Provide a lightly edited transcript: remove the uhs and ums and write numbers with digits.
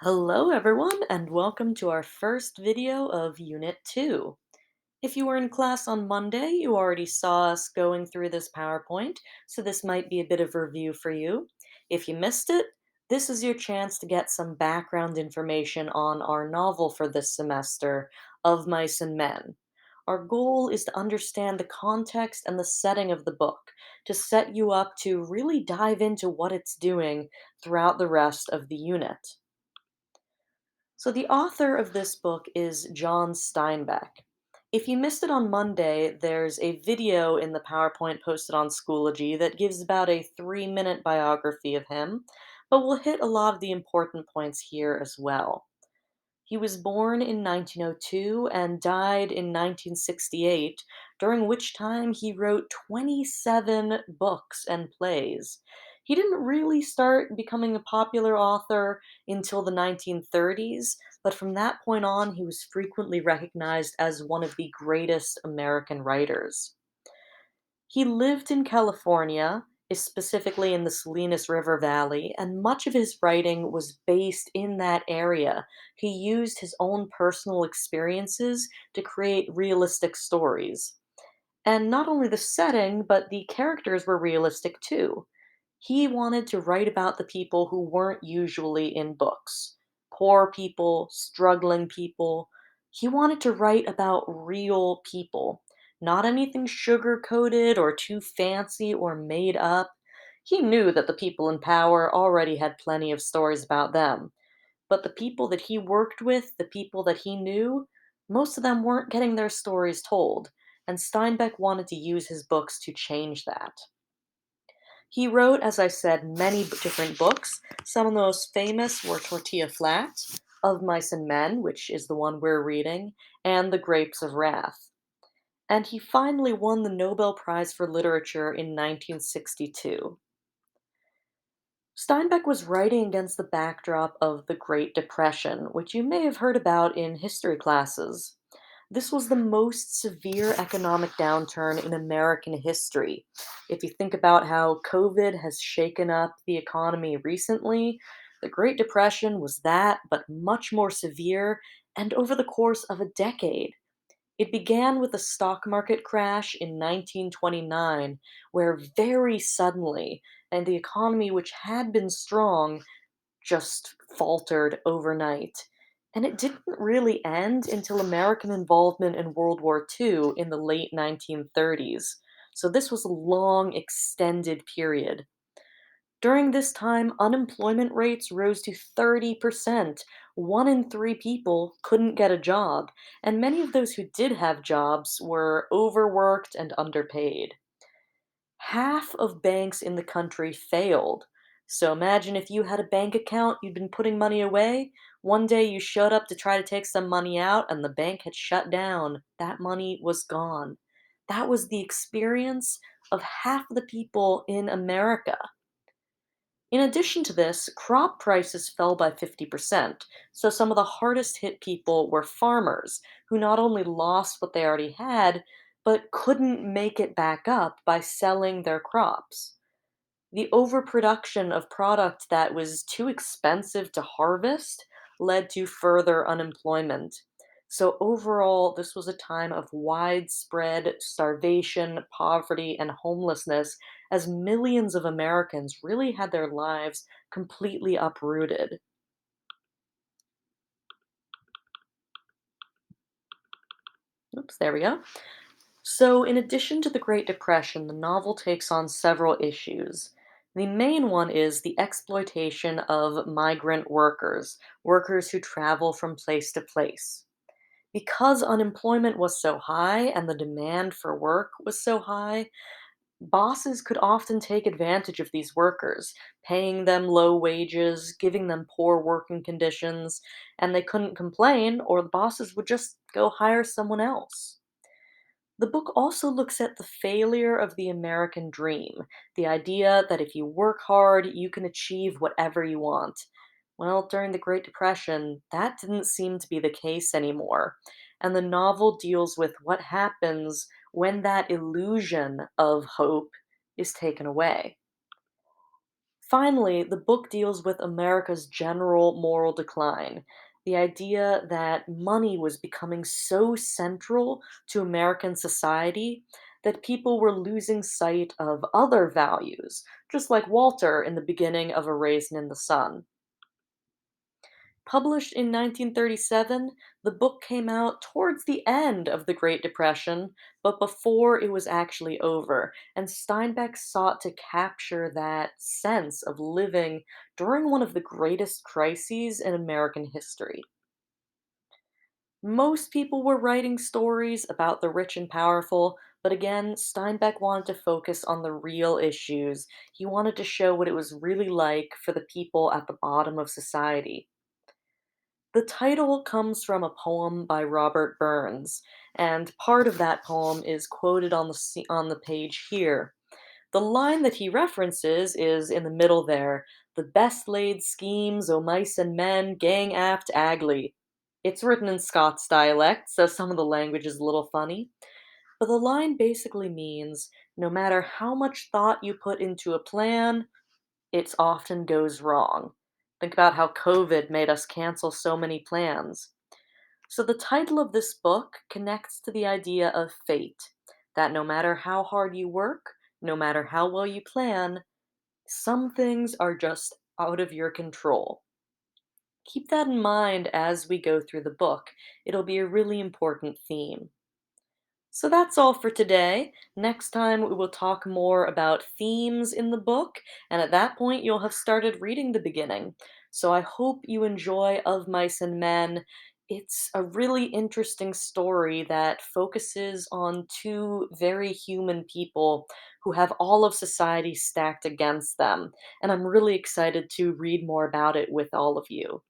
Hello everyone and welcome to our first video of Unit 2. If you were in class on Monday, you already saw us going through this PowerPoint, so this might be a bit of review for you. If you missed it, this is your chance to get some background information on our novel for this semester, Of Mice and Men. Our goal is to understand the context and the setting of the book, to set you up to really dive into what it's doing throughout the rest of the unit. So, the author of this book is John Steinbeck. If you missed it on Monday, there's a video in the PowerPoint posted on Schoology that gives about a 3-minute biography of him, but we'll hit a lot of the important points here as well. He was born in 1902 and died in 1968, during which time he wrote 27 books and plays. He didn't really start becoming a popular author until the 1930s, but from that point on, he was frequently recognized as one of the greatest American writers. He lived in California, is specifically in the Salinas River Valley, and much of his writing was based in that area. He used his own personal experiences to create realistic stories. And not only the setting, but the characters were realistic too. He wanted to write about the people who weren't usually in books: poor people, struggling people. He wanted to write about real people, not anything sugar coated or too fancy or made up. He knew that the people in power already had plenty of stories about them, but the people that he worked with, the people that he knew, most of them weren't getting their stories told, and Steinbeck wanted to use his books to change that. He wrote, as I said, many different books. Some of the most famous were Tortilla Flat, Of Mice and Men, which is the one we're reading, and The Grapes of Wrath. And he finally won the Nobel Prize for Literature in 1962. Steinbeck was writing against the backdrop of the Great Depression, which you may have heard about in history classes. This was the most severe economic downturn in American history. If you think about how COVID has shaken up the economy recently, the Great Depression was that, but much more severe, and over the course of a decade. It began with a stock market crash in 1929, where very suddenly, and the economy, which had been strong, just faltered overnight. And it didn't really end until American involvement in World War II in the late 1930s. So this was a long, extended period. During this time, unemployment rates rose to 30%. One in three people couldn't get a job, and many of those who did have jobs were overworked and underpaid. Half of banks in the country failed. So imagine if you had a bank account, you'd been putting money away. One day you showed up to try to take some money out, and the bank had shut down. That money was gone. That was the experience of half the people in America. In addition to this, crop prices fell by 50%, so some of the hardest hit people were farmers, who not only lost what they already had, but couldn't make it back up by selling their crops. The overproduction of product that was too expensive to harvest led to further unemployment. So, overall, this was a time of widespread starvation, poverty, and homelessness as millions of Americans really had their lives completely uprooted. Oops, there we go. So, in addition to the Great Depression, the novel takes on several issues. The main one is the exploitation of migrant workers, workers who travel from place to place. Because unemployment was so high and the demand for work was so high, bosses could often take advantage of these workers, paying them low wages, giving them poor working conditions, and they couldn't complain, or the bosses would just go hire someone else. The book also looks at the failure of the American dream, the idea that if you work hard, you can achieve whatever you want. Well, during the Great Depression, that didn't seem to be the case anymore, and the novel deals with what happens when that illusion of hope is taken away. Finally, the book deals with America's general moral decline. The idea that money was becoming so central to American society that people were losing sight of other values, just like Walter in the beginning of A Raisin in the Sun. Published in 1937, the book came out towards the end of the Great Depression, but before it was actually over, and Steinbeck sought to capture that sense of living during one of the greatest crises in American history. Most people were writing stories about the rich and powerful, but again, Steinbeck wanted to focus on the real issues. He wanted to show what it was really like for the people at the bottom of society. The title comes from a poem by Robert Burns, and part of that poem is quoted on on the page here. The line that he references is in the middle there. The best laid schemes o' mice and men gang aft agly. It's written in Scots dialect, so some of the language is a little funny. But the line basically means no matter how much thought you put into a plan, it often goes wrong. Think about how COVID made us cancel so many plans. So, the title of this book connects to the idea of fate that no matter how hard you work, no matter how well you plan, some things are just out of your control. Keep that in mind as we go through the book. It'll be a really important theme. So that's all for today. Next time, we will talk more about themes in the book, and at that point, you'll have started reading the beginning. So I hope you enjoy Of Mice and Men. It's a really interesting story that focuses on two very human people who have all of society stacked against them. And I'm really excited to read more about it with all of you.